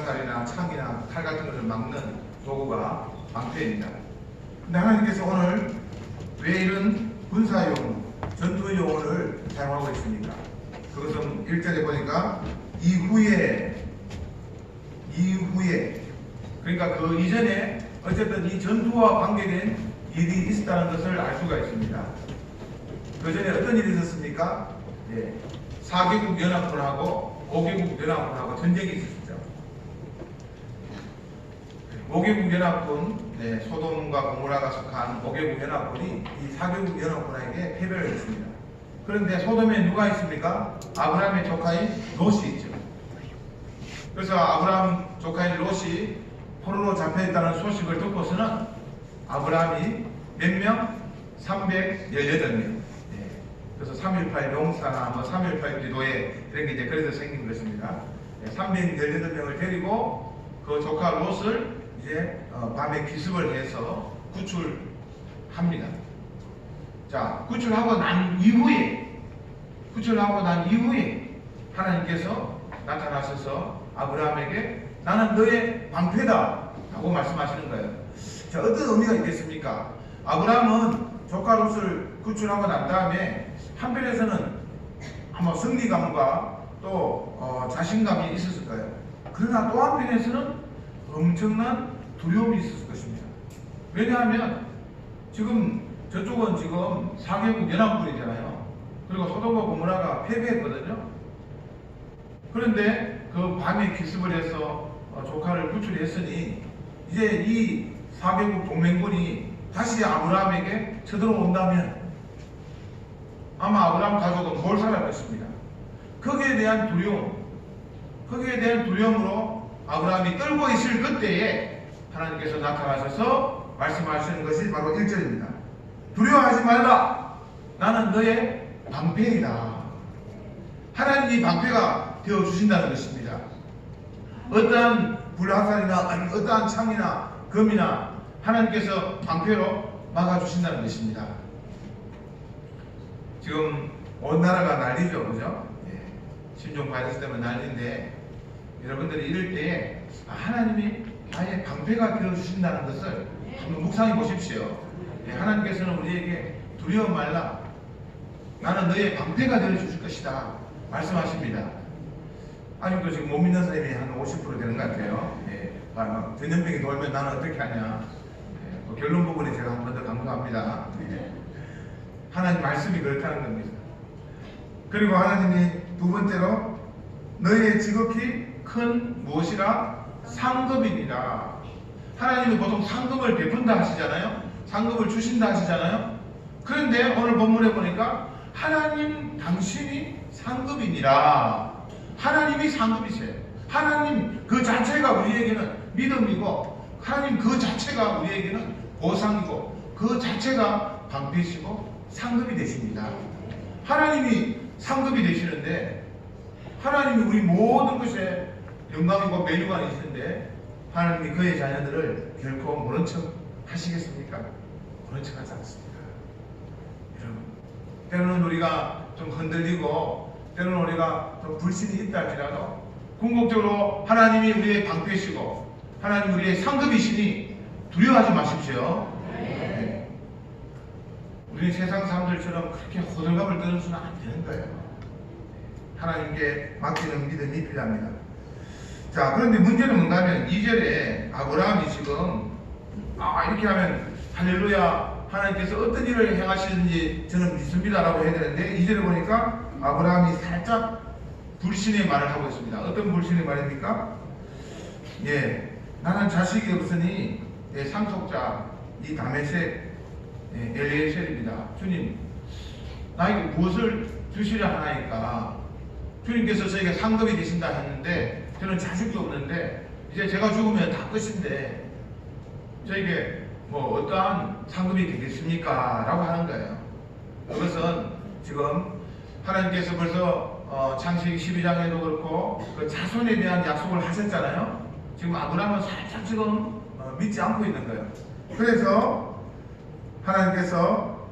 불화살이나 창이나 칼 같은 것을 막는 도구가 방패입니다. 근데 하나님께서 오늘 왜 이런 군사용, 전투용어를 사용하고 있습니까? 그것은 1절에 보니까 이후에 그러니까 그 이전에 어쨌든 이 전투와 관계된 일이 있었다는 것을 알 수가 있습니다. 그 전에 어떤 일이 있었습니까? 4개국 연합군하고 5개국 연합군하고 전쟁이 있었죠. 5개국 연합군, 소돔과 고모라가 속한 5개국 연합군이 이 4개국 연합군에게 패배를 했습니다. 그런데 소돔에 누가 있습니까? 아브라함의 조카인 롯이 있죠. 그래서 아브라함 조카인 롯이 포로로 잡혀있다는 소식을 듣고서는 아브라함이 몇 명? 318명. 그래서 3.18 용사나 3.18 기도회 이런 게 이제 그래서 생긴 것입니다. 318명을 데리고 그 조카 롯을 이제 밤에 기습을 해서 구출합니다. 자, 구출하고 난 이후에 하나님께서 나타나셔서 아브라함에게 나는 너의 방패다 라고 말씀하시는 거예요. 자, 어떤 의미가 있겠습니까? 아브라함은 조카 롯을 구출하고 난 다음에 한편에서는 아마 승리감과 또 자신감이 있었을 거예요. 그러나 또 한편에서는 엄청난 두려움이 있었을 것입니다. 왜냐하면 지금 저쪽은 지금 4개국 연합군이잖아요. 그리고 소돔과 고모라가 패배했거든요. 그런데 그 밤에 기습을 해서 조카를 구출했으니 이제 이 4개국 동맹군이 다시 아브라함에게 쳐들어온다면 아마 아브라함 가족은 뭘 살아갈 것입니다. 거기에 대한 두려움으로 아브라함이 떨고 있을 그때에 하나님께서 나타나셔서 말씀하시는 것이 바로 1절입니다. 두려워하지 말라. 나는 너의 방패이다. 하나님이 방패가 되어주신다는 것입니다. 어떠한 불화살이나 어떠한 창이나 검이나 하나님께서 방패로 막아주신다는 것입니다. 지금 온 나라가 난리죠, 그죠? 신종 바이러스 때문에 난리인데 여러분들이 이럴 때 하나님이 나의 방패가 되어주신다는 것을 한번 묵상해 보십시오. 하나님께서는 우리에게 두려워 말라. 나는 너의 방패가 되어주실 것이다 말씀하십니다. 아직도 지금 못 믿는 사람이 한 50% 되는 것 같아요. 전염병이 돌면 나는 어떻게 하냐. 결론 부분에 제가 한 번 더 강조합니다. 하나님 말씀이 그렇다는 겁니다. 그리고 하나님이 두 번째로 너희의 지극히 큰 무엇이라? 상급이니라. 하나님은 보통 상급을 베푼다 하시잖아요. 상급을 주신다 하시잖아요. 그런데 오늘 본문에 보니까 하나님 당신이 상급이니라. 하나님이 상급이세요. 하나님 그 자체가 우리에게는 믿음이고 하나님 그 자체가 우리에게는 보상이고 그 자체가 방패시고 상급이 되십니다. 하나님이 상급이 되시는데 하나님이 우리 모든 것에 영광이고 매류관이시는데 하나님이 그의 자녀들을 결코 모른 척 하시겠습니까? 모른 척 하지 않습니다. 여러분, 때로는 우리가 좀 흔들리고 때로는 우리가 좀 불신이 있다 할지라도 궁극적으로 하나님이 우리의 방패시고 하나님 우리의 상급이시니 두려워하지 마십시오. 우리 세상 사람들처럼 그렇게 호들갑을 떠는 수는 안 되는 거예요. 하나님께 맡기는 믿음이 필요합니다. 자, 그런데 문제는 뭔가 하면 2절에 아브라함이 지금 이렇게 하면 할렐루야 하나님께서 어떤 일을 행하시는지 저는 믿습니다라고 해야 되는데 2절에 보니까 아브라함이 살짝 불신의 말을 하고 있습니다. 어떤 불신의 말입니까? 나는 자식이 없으니 내 상속자 이 다메섹 엘리에셀입니다. 주님, 나에게 무엇을 주시려 하나이까? 주님께서 저에게 상급이 되신다 했는데 저는 자식도 없는데 이제 제가 죽으면 다 끝인데 저에게 뭐 어떠한 상급이 되겠습니까? 라고 하는 거예요. 그것은 지금 하나님께서 벌써 창세기 12장에도 그렇고 그 자손에 대한 약속을 하셨잖아요. 지금 아브라함은 살짝 지금 믿지 않고 있는 거예요. 그래서 하나님께서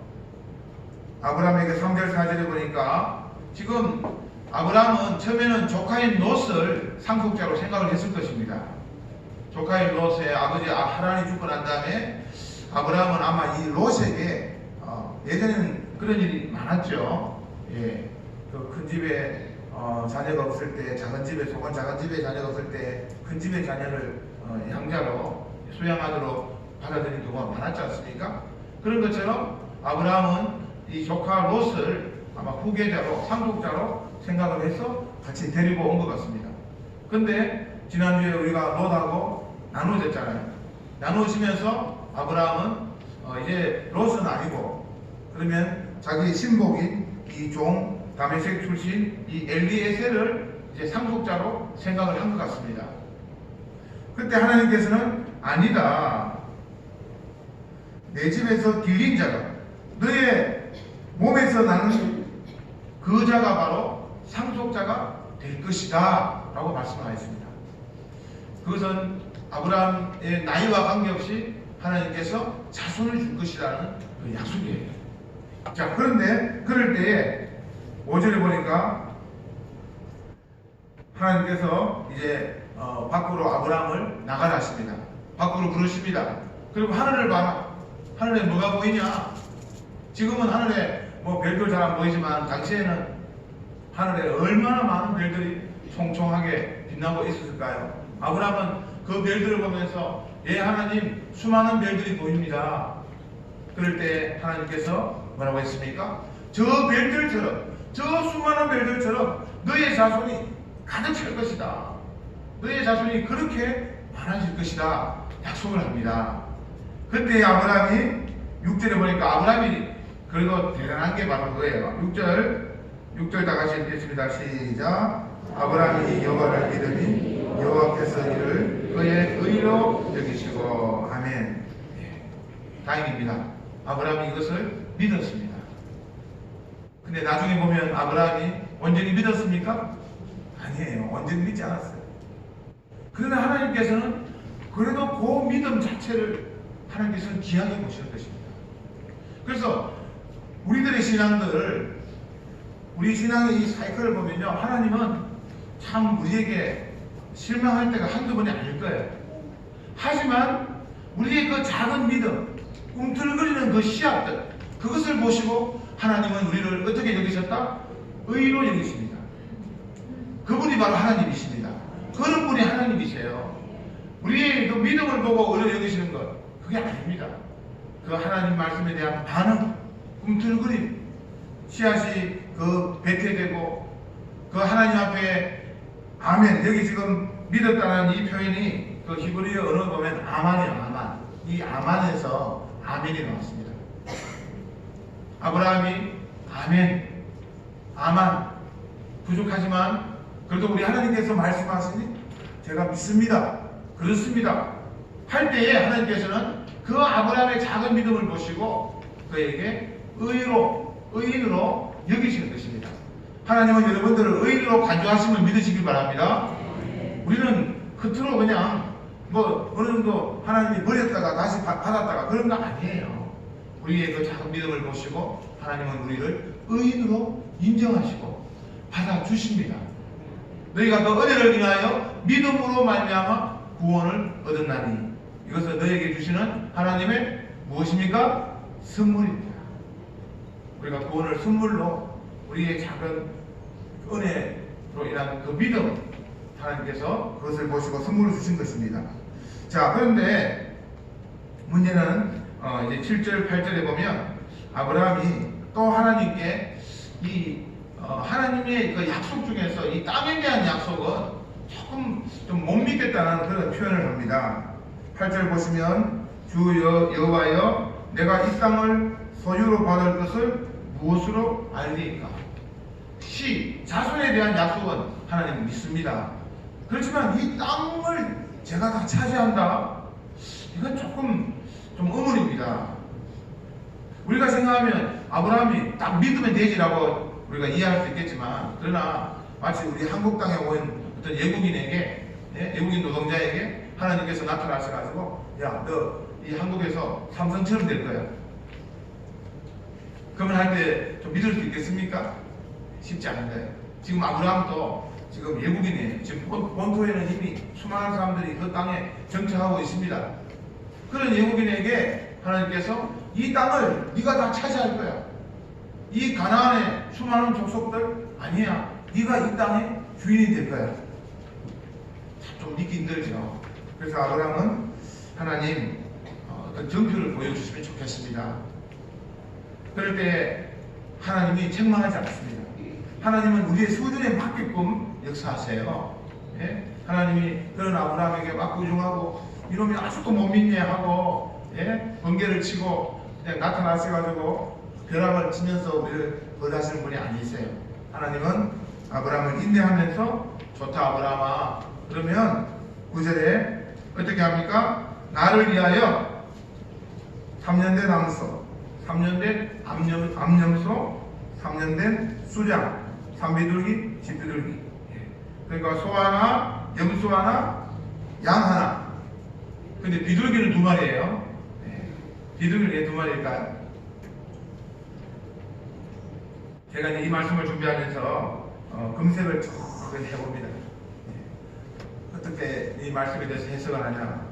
아브라함에게 3절 4절에 보니까 지금 아브라함은 처음에는 조카인 롯을 상속자로 생각을 했을 것입니다. 조카인 롯의 아버지 하란이 죽고 난 다음에 아브라함은 아마 이 롯에게 예전에는 그런 일이 많았죠. 예, 그 큰 집에 자녀가 없을 때, 작은 집에 속한 작은 집에 자녀가 없을 때 큰 집의 자녀를 양자로 수양하도록 받아들인 경우가 많았지 않습니까? 그런 것처럼 아브라함은 이 조카 롯을 아마 후계자로, 상속자로 생각을 해서 같이 데리고 온 것 같습니다. 근데 지난주에 우리가 롯하고 나누어졌잖아요. 나누어지면서 아브라함은 이제 롯은 아니고 그러면 자기 신복인 이 종 다메섹 출신 이 엘리에셀을 이제 상속자로 생각을 한 것 같습니다. 그때 하나님께서는 아니다. 내 집에서 길린 자가 너의 몸에서 나는 그 자가 바로 상속자가 될 것이다 라고 말씀하셨습니다. 그것은 아브라함의 나이와 관계없이 하나님께서 자손을 줄 것이라는 그 약속이에요. 자, 그런데 그럴 때에 5절에 보니까 하나님께서 이제 밖으로 아브라함을 나가라 하십니다. 밖으로 부르십니다. 그리고 하늘을 봐라. 하늘에 뭐가 보이냐? 지금은 하늘에 뭐 별도 잘 안 보이지만 당시에는 하늘에 얼마나 많은 별들이 총총하게 빛나고 있었을까요? 아브라함은 그 별들을 보면서 예 하나님 수많은 별들이 보입니다. 그럴 때 하나님께서 뭐라고 했습니까? 저 별들처럼, 저 수많은 별들처럼 너의 자손이 가득 찰 것이다. 너의 자손이 그렇게 많아질 것이다. 약속을 합니다. 그때 아브라함이 6절에 보니까 아브라함이 그리고 대단한 게 바로 그거예요. 6절 다 같이 읽겠습니다. 시작. 아브라함이 여호와를 믿으니 여호와께서 이를 그의 의로 여기시고 아멘. 다행입니다. 아브라함이 이것을 믿었습니다. 근데 나중에 보면 아브라함이 완전히 믿었습니까? 아니에요. 완전히 믿지 않았어요. 그러나 하나님께서는 그래도 그 믿음 자체를 하나님께서는 귀하게 보시는 것입니다. 그래서 우리들의 신앙들, 우리 신앙의 이 사이클을 보면요, 하나님은 참 우리에게 실망할 때가 한두 번이 아닐 거예요. 하지만 우리의 그 작은 믿음, 꿈틀거리는 그 씨앗들, 그것을 보시고 하나님은 우리를 어떻게 여기셨다? 의로 여기십니다. 그분이 바로 하나님이십니다. 그런 분이 하나님이세요. 우리의 그 믿음을 보고 의로 여기시는 것, 그게 아닙니다. 그 하나님 말씀에 대한 반응, 꿈틀거림, 씨앗이 그 배태되고 그 하나님 앞에 아멘. 여기 지금 믿었다는 이 표현이 그 히브리어 언어 보면 아만이에요. 아만. 이 아만에서 아멘이 나왔습니다. 아브라함이 아멘, 아만. 부족하지만 그래도 우리 하나님께서 말씀하시니 제가 믿습니다. 그렇습니다. 할 때에 하나님께서는 그 아브라함의 작은 믿음을 보시고 그에게 의인으로 여기시는 것입니다. 하나님은 여러분들을 의인으로 간주하심을 믿으시길 바랍니다. 우리는 겉으로 그냥 뭐 어느 정도 하나님이 버렸다가 다시 받았다가 그런 거 아니에요. 우리의 그 작은 믿음을 보시고 하나님은 우리를 의인으로 인정하시고 받아주십니다. 너희가 그 은혜를 인하여 믿음으로 말미암아 구원을 얻었나니 이것은 너에게 주시는 하나님의 무엇입니까? 선물입니다. 우리가 구원을 선물로 우리의 작은 은혜로 인한 그 믿음 하나님께서 그것을 보시고 선물을 주신 것입니다. 자, 그런데 문제는 이제 7절 8절에 보면 아브라함이 또 하나님께 이 하나님의 그 약속 중에서 이 땅에 대한 약속은 조금 좀 못 믿겠다는 그런 표현을 합니다. 8절 보시면 주 여호와여 내가 이 땅을 소유로 받을 것을 무엇으로 알리까? 자손에 대한 약속은 하나님 믿습니다. 그렇지만 이 땅을 제가 다 차지한다? 이건 조금 좀 의문입니다. 우리가 생각하면 아브라함이 딱 믿으면 되지라고 우리가 이해할 수 있겠지만 그러나 마치 우리 한국 땅에 온 어떤 외국인 노동자에게 하나님께서 나타나셔가지고 야, 너 이 한국에서 삼성처럼 될 거야. 그러면 할 때 좀 믿을 수 있겠습니까? 쉽지 않은데 지금 아브라함도 지금 외국인이에요. 지금 본토에는 이미 수많은 사람들이 그 땅에 정착하고 있습니다. 그런 외국인에게 하나님께서 이 땅을 네가 다 차지할 거야. 이 가나안의 수많은 족속들 아니야. 네가 이 땅의 주인이 될 거야. 좀 믿기 힘들죠. 그래서 아브라함은 하나님 어떤 정표를 보여주시면 좋겠습니다. 그럴 때 하나님이 책망하지 않습니다. 하나님은 우리의 수준에 맞게끔 역사하세요. 예? 하나님이 그런 아브라함에게 막 구중하고 이놈이 아직도 못 믿네 하고 예? 번개를 치고 그냥 나타나셔가지고 벼락을 치면서 우리를 벌하시는 분이 아니세요. 하나님은 아브라함을 인내하면서 좋다 아브라함아 그러면 9절에 어떻게 합니까? 나를 위하여 3년 된 암소 3년 된 암염소 3년 된 수장 3비둘기 집비둘기 그러니까 소 하나 염소 하나 양 하나 근데 비둘기는 2마리예요. 비둘기는 왜 2마리일까요? 제가 이제 이 말씀을 준비하면서 검색을 쭉 해봅니다. 어떻게 이 말씀에 대해서 해석을 하냐?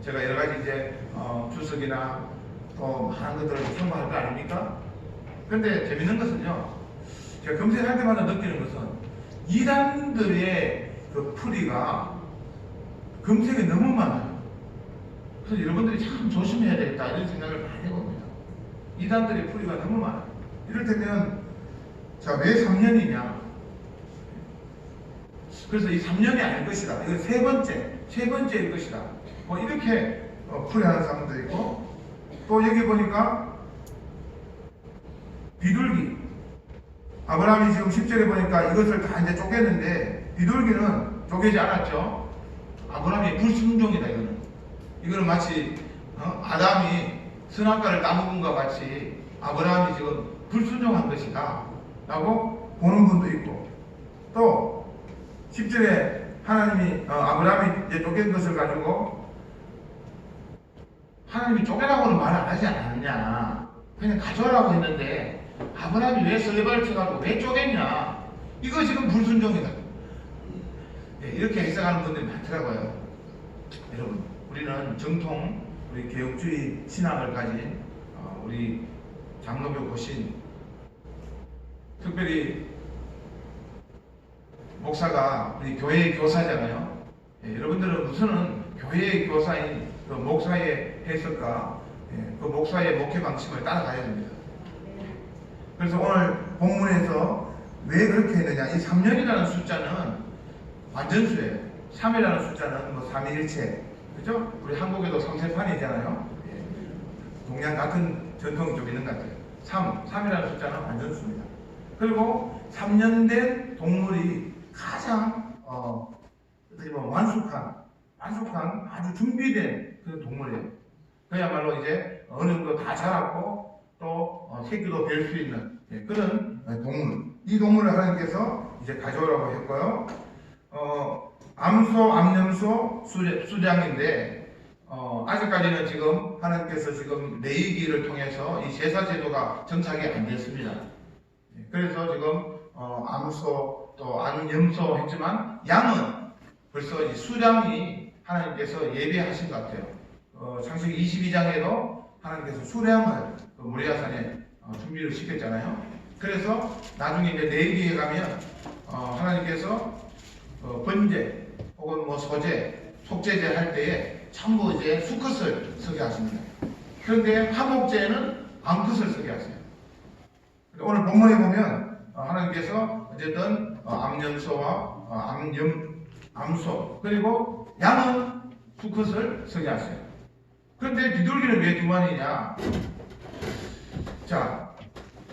제가 여러 가지 이제 주석이나 또 많은 것들을 첨부할 거 아닙니까? 근데 재밌는 것은요, 제가 검색할 때마다 느끼는 것은 이단들의 그 풀이가 검색에 너무 많아요. 그래서 여러분들이 참 조심해야 되겠다 이런 생각을 많이 해봅니다. 이단들의 풀이가 너무 많아요. 이를테면 자, 왜 3년이냐? 그래서 이 3년이 아닐 것이다. 이거 세 번째일 것이다. 뭐 이렇게 풀이하는 사람도 있고, 또 여기 보니까 비둘기. 아브라함이 지금 10절에 보니까 이것을 다 이제 쪼개는데 비둘기는 쪼개지 않았죠. 아브라함이 불순종이다 이거는. 이거는 마치 아담이 선악과를 따먹은 것과 같이 아브라함이 지금 불순종한 것이다. 라고 보는 분도 있고 또 10절에 하나님이 아브라함이 이제 쪼갠 것을 가지고 하나님이 쪼개라고는 말 안 하지 않았냐 그냥 가져라고 했는데 아브라함이 왜 설레발을 쳐가지고 왜 쪼갰냐 이거 지금 불순종이다. 이렇게 해석하는 분들이 많더라고요. 여러분 우리는 정통 우리 개혁주의 신학을 가진 우리 장로교 고신 특별히 목사가 우리 교회의 교사잖아요. 여러분들은 우선은 교회의 교사인 그 목사의 해석과 그 목사의 목회 방침을 따라가야 됩니다. 그래서 오늘 본문에서 왜 그렇게 했느냐? 이 3년이라는 숫자는 완전수예요. 3이라는 숫자는 뭐 삼위일체, 그죠? 우리 한국에도 삼세판이잖아요. 동양 같은 전통이 좀 있는 것 같아요. 3이라는 숫자는 완전수입니다. 그리고 3년 된 동물이 가장 어떻게 보면 완숙한 아주 준비된 그런 동물이에요. 그야말로 이제 어느 정도 다 자랐고 또 새끼도 뵐 수 있는 그런 동물. 이 동물을 하나님께서 이제 가져오라고 했고요. 암소, 암염소, 수장인데 아직까지는 지금 하나님께서 지금 레위기를 통해서 이 제사 제도가 정착이 안 됐습니다. 그래서 지금 암소 또 암염소 했지만 양은 벌써 이 수량이 하나님께서 예배하신 것 같아요. 창세기 22장에도 하나님께서 수량을 모리아산에 준비를 시켰잖아요. 그래서 나중에 이제 레위기에 가면 하나님께서 번제 혹은 뭐 소제, 속제제 할 때에 전부 이제 수컷을 서게 하십니다. 그런데 화목제는 암컷을 서게 하세요. 오늘 본문에 보면 하나님께서 어쨌든 암염소와 암소 그리고 양은 수컷을 서게 하세요. 그런데 비둘기는 왜 2마리냐? 자,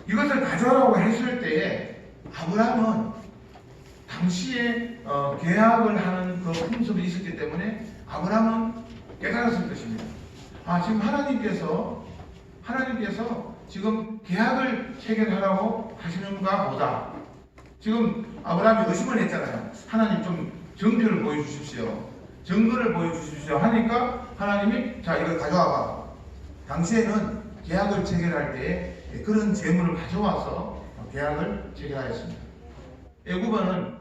이것을 가져오라고 했을 때에 아브라함은 당시에 계약을 하는 그 풍습이 있었기 때문에 아브라함은 깨달았을 것입니다. 지금 하나님께서 지금 계약을 체결하라고 하시는가 보다. 지금 아브라함이 의심을 했잖아요. 하나님 좀 증표를 보여주십시오. 증거를 보여주십시오. 하니까 하나님이 자 이걸 가져와봐. 당시에는 계약을 체결할 때 그런 재물을 가져와서 계약을 체결하였습니다. 애굽은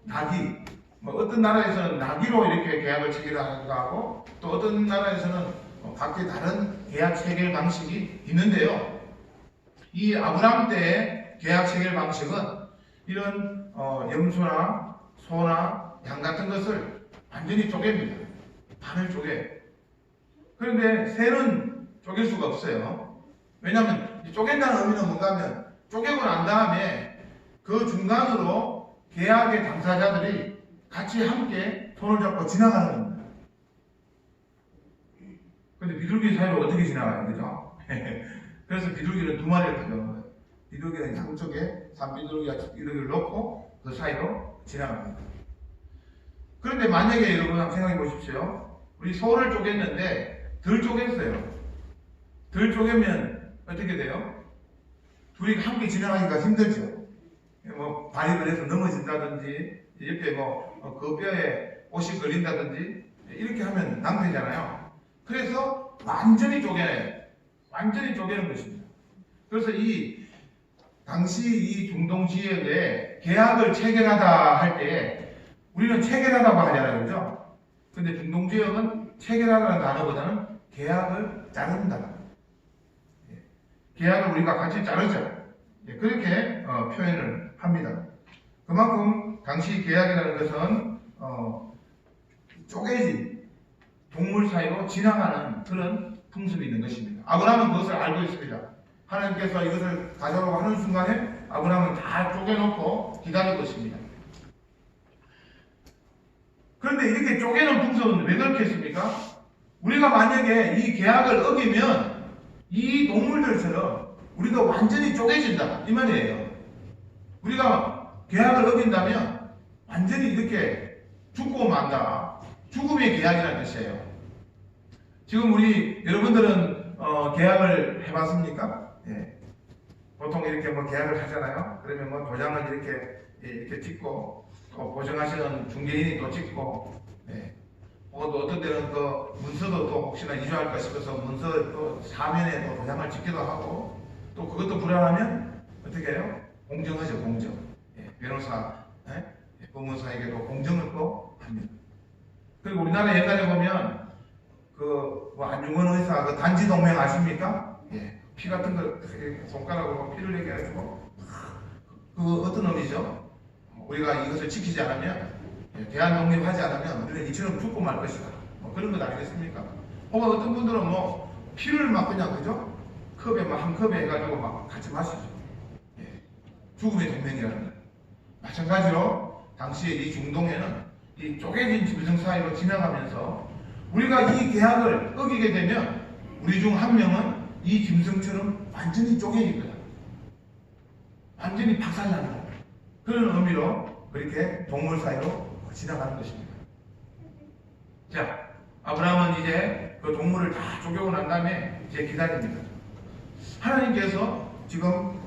나귀, 어떤 나라에서는 나귀로 이렇게 계약을 체결하기도 하고 또 어떤 나라에서는 각기 다른 계약 체결 방식이 있는데요. 이 아브라함 때의 계약 체결 방식은 이런 염소나 소나 양 같은 것을 완전히 쪼갭니다. 반을 쪼개. 그런데 새는 쪼갤 수가 없어요. 왜냐하면 쪼갠다는 의미는 뭔가 하면 쪼개고 난 다음에 그 중간으로 계약의 당사자들이 같이 함께 손을 잡고 지나가는 겁니다. 근데 비둘기 사이로 어떻게 지나가요? 그죠? 그래서 비둘기는 두 마리를 가져온 거예요. 비둘기는 양쪽에 산비둘기를 놓고 그 사이로 지나갑니다. 그런데 만약에 여러분 한번 생각해 보십시오. 우리 소를 쪼갰는데 덜 쪼갰어요. 덜 쪼개면 어떻게 돼요? 둘이 함께 지나가기가 힘들죠. 발입을 해서 넘어진다든지 옆에 그 뼈에 옷이 걸린다든지 이렇게 하면 낭패잖아요. 그래서 완전히 쪼개는 것입니다. 그래서 당시 이 중동 지역에 계약을 체결하다 할 때 우리는 체결하다고 하잖아요. 그죠? 근데 중동 지역은 체결하다는 단어보다는 계약을 자른다. 계약을 우리가 같이 자르자. 그렇게 표현을 합니다. 그만큼 당시 계약이라는 것은 쪼개진 동물 사이로 지나가는 그런 풍습이 있는 것입니다. 아브라함은 그것을 알고 있습니다. 하나님께서 이것을 가져오라고 하는 순간에 아브라함은 다 쪼개놓고 기다릴 것입니다. 그런데 이렇게 쪼개는 풍습은 왜 그렇게 했습니까? 우리가 만약에 이 계약을 어기면 이 동물들처럼 우리도 완전히 쪼개진다 이 말이에요. 우리가 계약을 어긴다면 완전히 이렇게 죽고 만다. 죽음의 계약이라는 뜻이에요. 지금 우리 여러분들은 계약을 해봤습니까? 예. 보통 이렇게 계약을 하잖아요. 그러면 도장을 이렇게 찍고 또 보증하시는 중개인이 또 찍고, 예. 또 어떤 때는 그 문서도 또 혹시나 이주할까 싶어서 문서 또 사면에 또 도장을 찍기도 하고 또 그것도 불안하면 어떻게 해요? 공정하죠, 공정. 예. 변호사, 법무사에게도 공정을 또 합니다. 그리고 우리나라 옛날에 보면 안중근 의사 그 단지 동맹 아십니까? 예. 피 같은 거 손가락으로 피를 내게 해가지고 그 어떤 의미죠? 우리가 이것을 지키지 않으면 대한 독립하지 않으면 우리는 이처럼 죽고 말 것이다. 그런 것 아니겠습니까? 혹은 어떤 분들은 피를 막 그냥 그죠? 컵에 한 컵에 해가지고 막 같이 마시죠. 예. 죽음의 동맹이라는 거예요. 마찬가지로 당시에 이 중동에는 이 쪼개진 짐승 사이로 지나가면서 우리가 이 계약을 어기게 되면 우리 중 한 명은 이 짐승처럼 완전히 쪼개질 거다. 완전히 박살나는 거다. 그런 의미로 그렇게 동물 사이로 지나가는 것입니다. 자, 아브라함은 이제 그 동물을 다 쪼개고 난 다음에 이제 기다립니다. 하나님께서 지금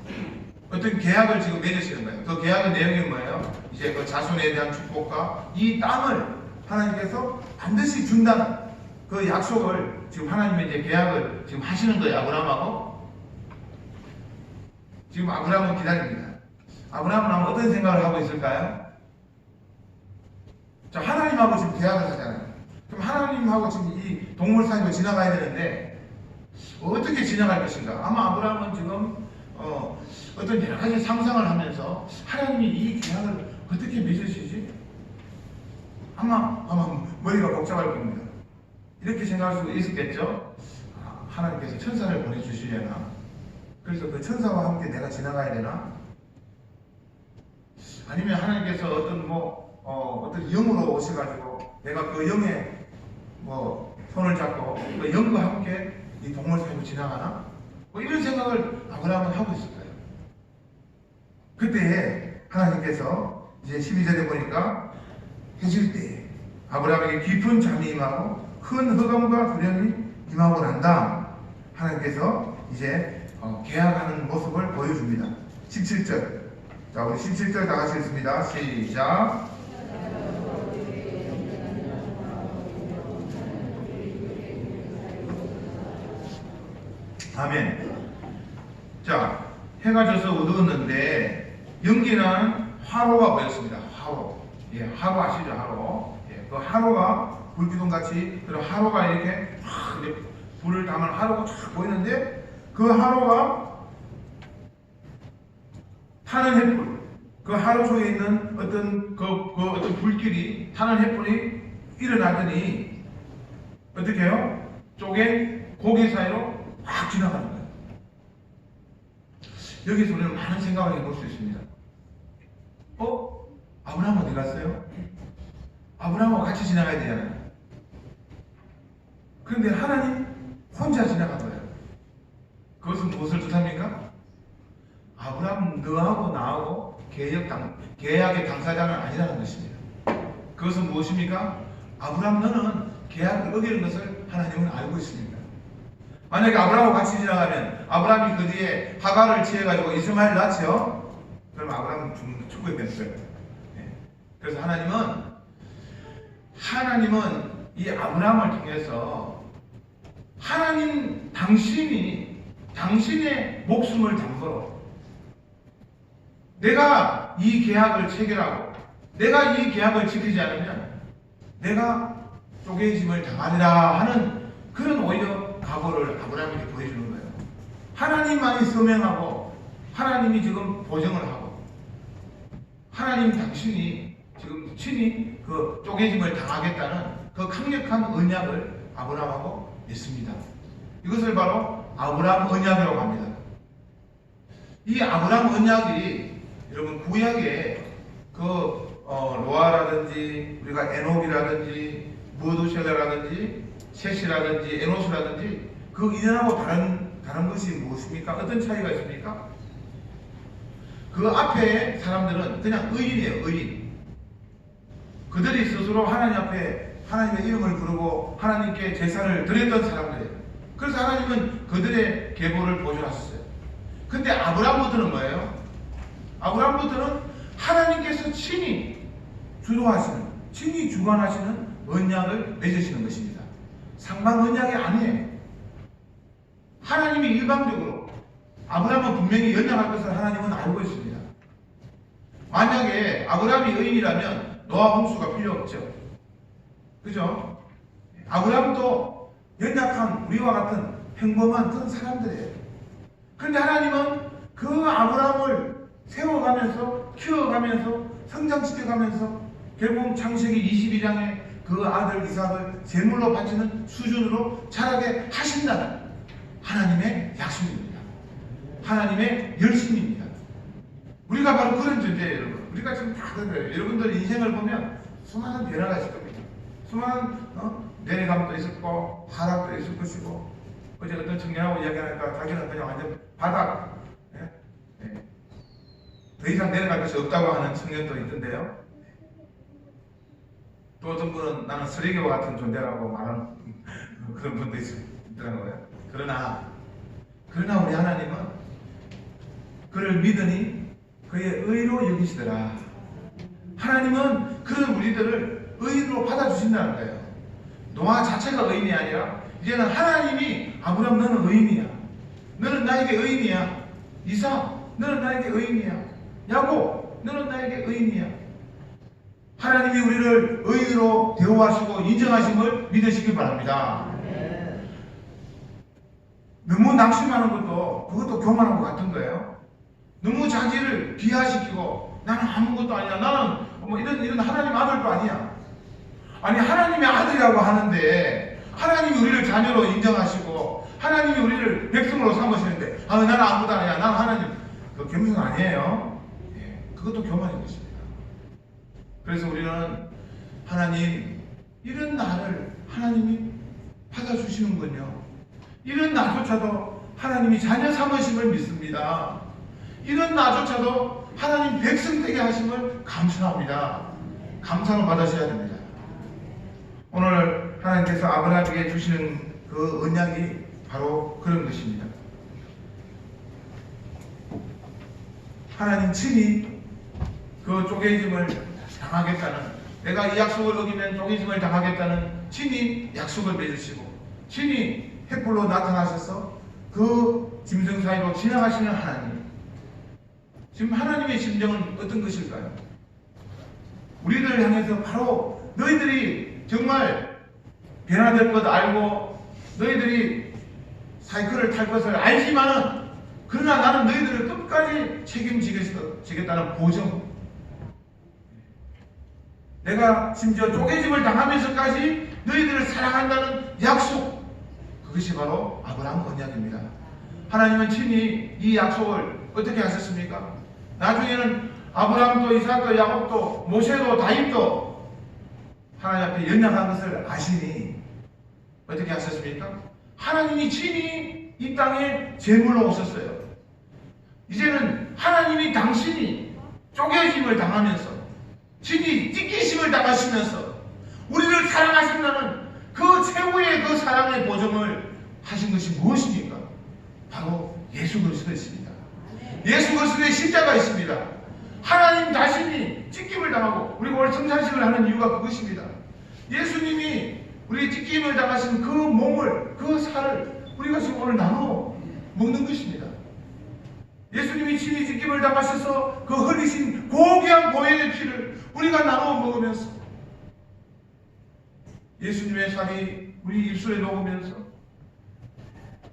어떤 계약을 지금 맺으시는 거예요. 그 계약의 내용이 뭐예요? 이제 그 자손에 대한 축복과 이 땅을 하나님께서 반드시 준다는 그 약속을 지금 하나님의 이제 계약을 지금 하시는 거예요. 아브라함하고. 지금 아브라함은 기다립니다. 아브라함은 어떤 생각을 하고 있을까요? 자, 하나님하고 지금 계약을 하잖아요. 그럼 하나님하고 지금 이 동물 사이로 지나가야 되는데 어떻게 지나갈 것인가? 아마 아브라함은 지금 어떤 여러 가지 상상을 하면서 하나님이 이 계약을 어떻게 맺으시지? 아마 머리가 복잡할 겁니다. 이렇게 생각할 수 있었겠죠? 하나님께서 천사를 보내주시려나? 그래서 그 천사와 함께 내가 지나가야 되나? 아니면 하나님께서 어떤 영으로 오셔가지고 내가 그 영의 손을 잡고 그 영과 함께 이 동물 사이로 지나가나? 이런 생각을 아브라함은 하고 있을 거예요. 그때 하나님께서 이제 12절에 보니까 해질 때 아브라함에게 깊은 잠이 임하고 큰 흑암과 두려움이 임하고 난 다음 하나님께서 이제 계약하는 모습을 보여줍니다. 17절. 자, 우리 17절 다 같이 읽습니다. 시작. 아멘. 자, 해가 져서 어두웠는데 연기나는 화로가 보였습니다. 화로. 예, 화로 아시죠? 화로. 예, 그 화로가 불기둥같이 그런 화로가 이렇게 불을 담은 화로가 쫙 보이는데 그 화로가 타는 횃불, 그 화로 속에 있는 어떤 어떤 불길이 타는 횃불이 일어나더니 어떻게 해요? 쪼개 고개 사이로 확 지나가는 거예요. 여기서 우리는 많은 생각을 해볼 수 있습니다. 아브라함 어디 갔어요? 아브라함하고 같이 지나가야 되잖아요. 그런데 하나님 혼자 지나간 거예요. 그것은 무엇을 뜻합니까? 아브라함 너하고 나하고 계약의 당사자는 아니라는 것입니다. 그것은 무엇입니까? 아브라함 너는 계약을 어기는 것을 하나님은 알고 있습니다. 만약에 아브라함하고 같이 지나가면 아브라함이 그 뒤에 하가를 취해가지고 이스마엘을 낳죠? 그럼 아브라함은 죽게 되는 거예요. 그래서 하나님은 이 아브라함을 통해서 당신의 목숨을 담보로 내가 이 계약을 체결하고 내가 이 계약을 지키지 않으면 내가 쪼개짐을 당하리라 하는 그런 오히려 각오를 아브라함에게 보여주는 거예요. 하나님만이 서명하고 하나님이 지금 보증을 하고 하나님 당신이 지금 친히 그 쪼개짐을 당하겠다는 그 강력한 언약을 아브라함하고 맺습니다. 이것을 바로 아브라함 언약이라고 합니다. 이 아브라함 언약이 여러분 구약에 노아라든지 우리가 에녹이라든지 무두셀라라든지 셋이라든지 에노스라든지 그 이전하고 다른 것이 무엇입니까? 어떤 차이가 있습니까? 그 앞에 사람들은 그냥 의인이에요. 의인. 그들이 스스로 하나님 앞에 하나님의 이름을 부르고 하나님께 제사를 드렸던 사람들이에요. 그래서 하나님은 그들의 계보를 보존하셨어요. 근데 아브라함부터는 뭐예요? 아브라함부터는 하나님께서 친히 주관하시는 언약을 맺으시는 것입니다. 상방 언약이 아니에요. 하나님이 일방적으로 아브라함은 분명히 연약할 것을 하나님은 알고 있습니다. 만약에 아브라함이 의인이라면 노아 홍수가 필요 없죠. 그죠? 아브라함도 연약한 우리와 같은 평범한 그런 사람들이에요. 그런데 하나님은 그 아브라함을 세워가면서 키워가면서 성장시켜가면서 결국 창세기 22장에 그 아들 이삭을 제물로 바치는 수준으로 자라게 하신다는 하나님의 약속입니다. 하나님의 열심입니다. 우리가 바로 그런 존재예요, 여러분. 우리가 지금 다 그래요. 여러분들 인생을 보면 수많은 변화가 있을 겁니다. 수많은 내려감도 있었고 하락도 있을 것이고 어제 어떤 청년하고 이야기하니까 자기는 그냥 완전 바닥 더 이상 내려갈 것이 없다고 하는 청년도 있던데요. 또 어떤 분은 나는 쓰레기와 같은 존재라고 말하는 그런 분도 있더라고요. 그러나 우리 하나님은 그를 믿으니 그의 의로 여기시더라. 하나님은 그런 우리들을 의인으로 받아주신다는 거예요. 노아 자체가 의인이 아니라 이제는 하나님이 아브라함 너는 의인이야. 너는 나에게 의인이야. 이삭 너는 나에게 의인이야. 야곱 너는 나에게 의인이야. 하나님이 우리를 의인으로 대우하시고 인정하심을 믿으시기 바랍니다. 너무 낙심하는 그것도 교만한 것 같은 거예요. 너무 자기를 비하시키고 나는 아무것도 아니야. 나는 뭐 이런 하나님 아들도 아니야. 아니 하나님의 아들이라고 하는데 하나님이 우리를 자녀로 인정하시고 하나님이 우리를 백성으로 삼으시는데 나는 아무것도 아니야. 난 하나님. 그 겸손 아니에요. 그것도 교만인 것입니다. 그래서 우리는 하나님 이런 나를 하나님이 받아주시는군요. 이런 나조차도 하나님이 자녀 삼으심을 믿습니다. 이런 나조차도 하나님 백성 되게 하심을 감사합니다. 감사를 받으셔야 됩니다. 오늘 하나님께서 아브라함에게 주시는 그 언약이 바로 그런 것입니다. 하나님 친히 그 쪼개짐을 당하겠다는, 내가 이 약속을 어기면 쪼개짐을 당하겠다는 친히 약속을 맺으시고 친히 횃불로 나타나셔서 그 짐승 사이로 지나가시는 하나님, 지금 하나님의 심정은 어떤 것일까요? 우리를 향해서 바로 너희들이 정말 변화될 것 알고 너희들이 사이클을 탈 것을 알지만은 그러나 나는 너희들을 끝까지 책임지겠다는 보증. 내가 심지어 쪼개짐을 당하면서까지 너희들을 사랑한다는 약속. 그것이 바로 아브라함 언약입니다. 하나님은 친히 이 약속을 어떻게 하셨습니까? 나중에는 아브라함도 이삭도 야곱도 모세도 다윗도 하나님 앞에 연약한 것을 아시니 어떻게 하셨습니까? 하나님이 친히 이 땅에 제물로 오셨어요. 이제는 하나님이 당신이 쪼개짐을 당하면서 친히 찢기심을 당하시면서 우리를 사랑하신다는 그 최고의 그 사랑의 보증을 하신 것이 무엇입니까? 바로 예수 그리스도에 있습니다. 예수 그리스도의 십자가 있습니다. 하나님 자신이 찢김을 당하고 우리가 오늘 성찬식을 하는 이유가 그것입니다. 예수님이 우리 찢김을 당하신 그 몸을 그 살을 우리가 지금 오늘 나눠 먹는 것입니다. 예수님이 친히 찢김을 당하셔서 그 흘리신 고귀한 보혈의 피를 우리가 나눠 먹으면서 예수님의 살이 우리 입술에 녹으면서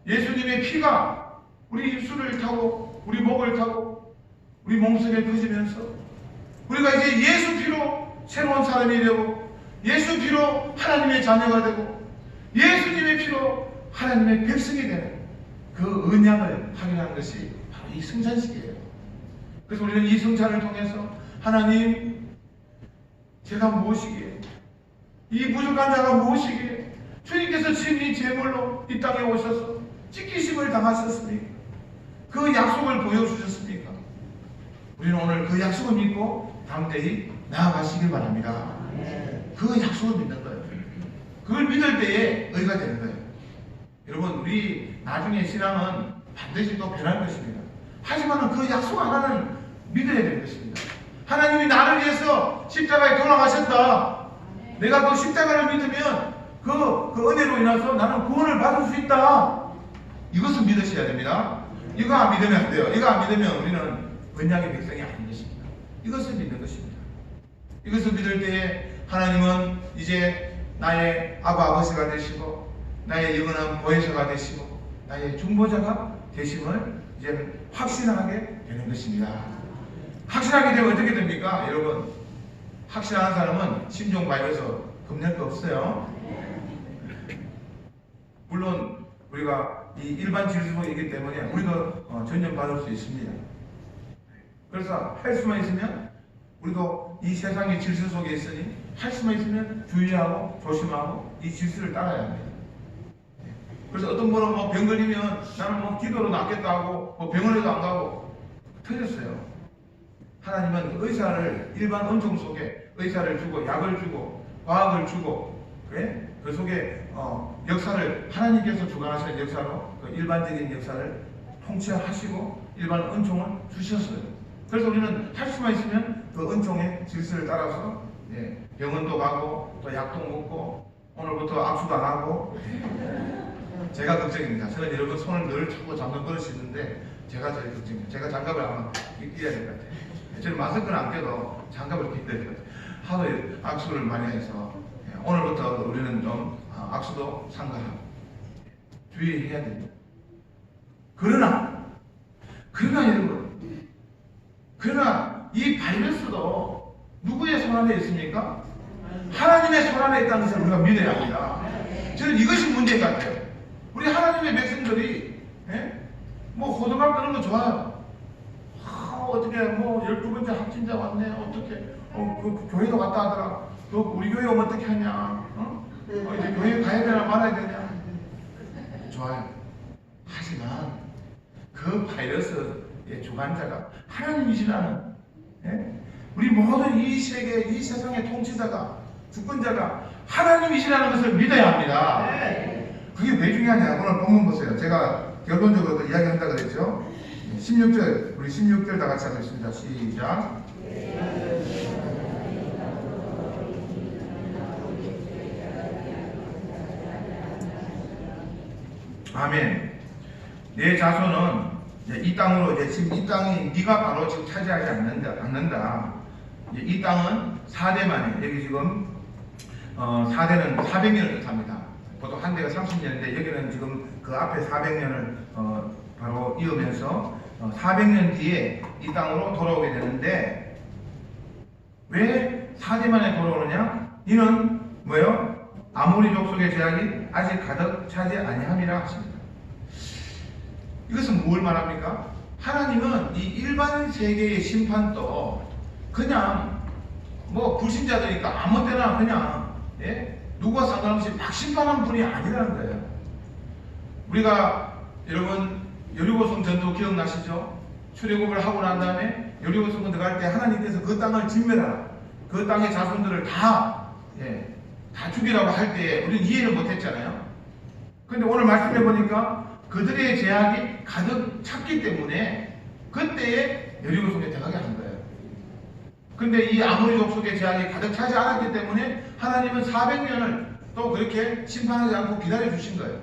예수님의 피가 우리 입술을 타고 우리 목을 타고 우리 몸속에 퍼지면서 우리가 이제 예수 피로 새로운 사람이 되고 예수 피로 하나님의 자녀가 되고 예수님의 피로 하나님의 백성이 되는 그 언약을 확인하는 것이 바로 이 성찬식이에요. 그래서 우리는 이 성찬을 통해서 하나님, 제가 무엇이기에, 이 부족한 자가 무엇이기에 주님께서 친히 제물로 이 땅에 오셔서 찢기심을 당하셨습니까? 그 약속을 보여주셨습니까? 우리는 오늘 그 약속을 믿고 담대히 나아가시길 바랍니다. 그 약속을 믿는 거예요. 그걸 믿을 때에 의가 되는 거예요. 여러분, 우리 나중에 신앙은 반드시 또 변할 것입니다. 하지만 그 약속 하나는 믿어야 될 것입니다. 하나님이 나를 위해서 십자가에 돌아가셨다. 내가 그 십자가를 믿으면 그 은혜로 인해서 나는 구원을 받을 수 있다. 이것을 믿으셔야 됩니다. 이거 안 믿으면 안 돼요. 이거 안 믿으면 우리는 언약의 백성이 아닌 것입니다. 이것을 믿는 것입니다. 이것을 믿을 때에 하나님은 이제 나의 아버지가 되시고 나의 영원한 보혜사가 되시고 나의 중보자가 되심을 이제는 확신하게 되는 것입니다. 확신하게 되면 어떻게 됩니까? 여러분, 확신하는 사람은 심종 바이러스 겁낼 거 없어요. 물론 우리가 이 일반 질소이기 때문에 우리도 전염받을 수 있습니다. 그래서 할 수만 있으면 우리도 이 세상의 질서 속에 있으니 할 수만 있으면 주의하고 조심하고 이 질서를 따라야 합니다. 그래서 어떤 분은 뭐 병 걸리면 나는 뭐 기도로 낫겠다 하고 뭐 병원에도 안 가고 틀렸어요. 하나님은 의사를 일반 은총 속에 의사를 주고 약을 주고 과학을 주고 그래? 그 속에 역사를 하나님께서 주관하시는 역사로 그 일반적인 역사를 통치하시고 일반 은총을 주셨어요. 그래서 우리는 할 수만 있으면 그 은총의 질서를 따라서 병원도 가고 또 약도 먹고 오늘부터 악수도 안 하고 제가 걱정입니다. 저는 여러분 손을 늘 잡고 잡는 버릇이 있는데 제가 제일 걱정입니다. 제가 장갑을 아마 끼야 될 것 같아요. 저는 마스크는 안 껴도 장갑을 끼야 될 것 같아요. 하도 악수를 많이 해서 오늘부터 우리는 좀 악수도 삼가하고 주의해야 됩니다. 그러나 여러분, 그러나 이 바이러스도 누구의 손 안에 있습니까? 하나님의 손 안에 있다는 것을 우리가 믿어야 합니다. 저는 이것이 문제인 것 같아요. 우리 하나님의 백성들이 뭐 호두밥 뜨는 거 좋아요. 어떻게 뭐 12번째 확진자 왔네. 어떻게 그 교회도 갔다 하더라. 또 우리 교회 오면 어떻게 하냐. 이제 교회 가야 되나 말아야 되냐. 좋아요. 하지만 그 바이러스의 주관자가 하나님이시라는 우리 모든 이 세계, 이 세상의 통치자가 주권자가 하나님이시라는 것을 믿어야 합니다. 그게 왜 중요하냐? 오늘 본문 보세요. 제가 결론적으로 이야기한다 그랬죠. 16절, 우리 16절 다 같이 하겠습니다. 시작. 아멘. 내 자손은 이제 이 땅으로 이제 지금 이 땅이 네가 바로 지금 차지하지 않는다. 이제 이 땅은 4대 만에 여기 지금 4대는 400년을 뜻합니다. 보통 한 대가 30년인데 여기는 지금 그 앞에 400년을 바로 이으면서 400년 뒤에 이 땅으로 돌아오게 되는데 왜 4대 만에 돌아오느냐? 이는 뭐예요? 아모리 족속의 제약이 아직 가득 차지 아니함이라 하십니다. 이것은 뭘 말합니까? 하나님은 이 일반 세계의 심판도 그냥 뭐 불신자들이니까 아무 때나 그냥 누구와 상관없이 막 심판한 분이 아니라는 거예요. 우리가 여러분 여리고성 전투 기억나시죠? 출애굽을 하고 난 다음에 여리고성 들어갈 때 하나님께서 그 땅을 진멸하라, 그 땅의 자손들을 다 죽이라고 할 때 우리는 이해를 못했잖아요. 그런데 오늘 말씀해 보니까 그들의 제약이 가득 찼기 때문에 그때에 여리고성에 들어가게 한 거예요. 근데 이 아모리 족속의 제약이 가득 차지 않았기 때문에 하나님은 400년을 또 그렇게 심판하지 않고 기다려 주신 거예요.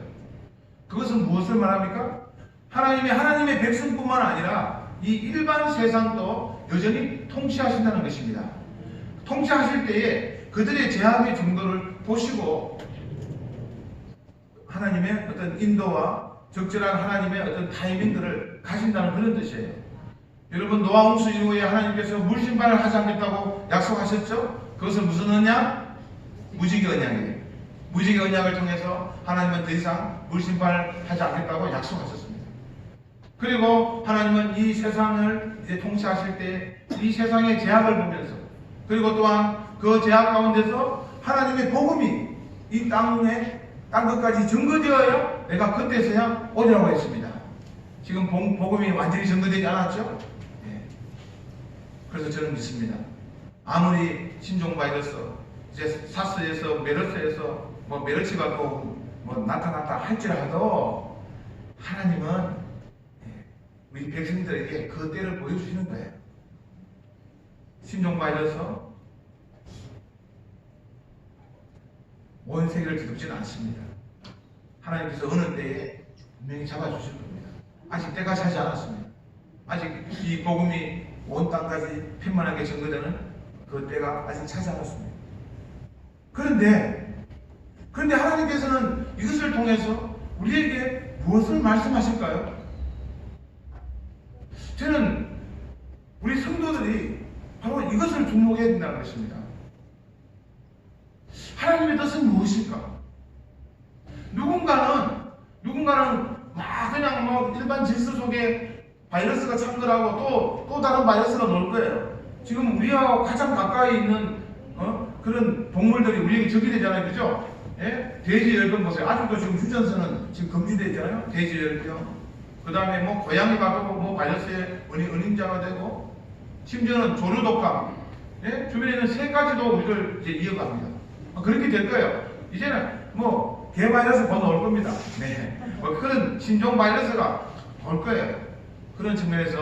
그것은 무엇을 말합니까? 하나님의 백성뿐만 아니라 이 일반 세상도 여전히 통치하신다는 것입니다. 통치하실 때에 그들의 제약의 정도를 보시고 하나님의 어떤 인도와 적절한 하나님의 어떤 타이밍들을 가신다는 그런 뜻이에요. 여러분 노아 홍수 이후에 하나님께서 물심판을 하지 않겠다고 약속하셨죠? 그것은 무슨 언약? 무지개 언약이에요. 무지개 언약을 통해서 하나님은 더 이상 물심판을 하지 않겠다고 약속하셨습니다. 그리고 하나님은 이 세상을 이제 통치하실 때 이 세상의 제약을 보면서 그리고 또한 그 제약 가운데서 하나님의 복음이 이 땅 끝까지 증거되어야 내가 그때서야 오리라고 했습니다. 지금 복음이 완전히 증거되지 않았죠? 그래서 저는 믿습니다. 아무리 신종 바이러스, 이제 사스에서 메르스에서 뭐 메르치가 또 뭐 나타났다 할지라도 하나님은 우리 백성들에게 그 때를 보여주시는 거예요. 신종 바이러스 온 세계를 뒤덮지는 않습니다. 하나님께서 어느 때에 분명히 잡아주실 겁니다. 아직 때가 차지 않았습니다. 아직 이 복음이 온 땅까지 편만하게 전거되는 그 때가 아직 차지 않았습니다. 그런데 하나님께서는 이것을 통해서 우리에게 무엇을 말씀하실까요? 저는 우리 성도들이 바로 이것을 주목해야 된다는 것입니다. 하나님의 뜻은 무엇일까? 누군가는 막 그냥 뭐 일반 질서 속에 바이러스가 참들하고 또 다른 바이러스가 놀 거예요. 지금 우리와 가장 가까이 있는 그런 동물들이 우리에게 적이 되잖아요, 그죠? 돼지열병 보세요. 아직도 지금 휴전선은 지금 금지되잖아요. 돼지열병. 그 다음에 뭐 고양이 가도 뭐 바이러스의 은행자가 되고 심지어는 조류독감. 주변에 있는 새까지도 우리를 이제 이어갑니다. 그렇게 될 거예요. 이제는 뭐 개바이러스 건너올 겁니다. 뭐 그런 신종 바이러스가 올 거예요. 그런 측면에서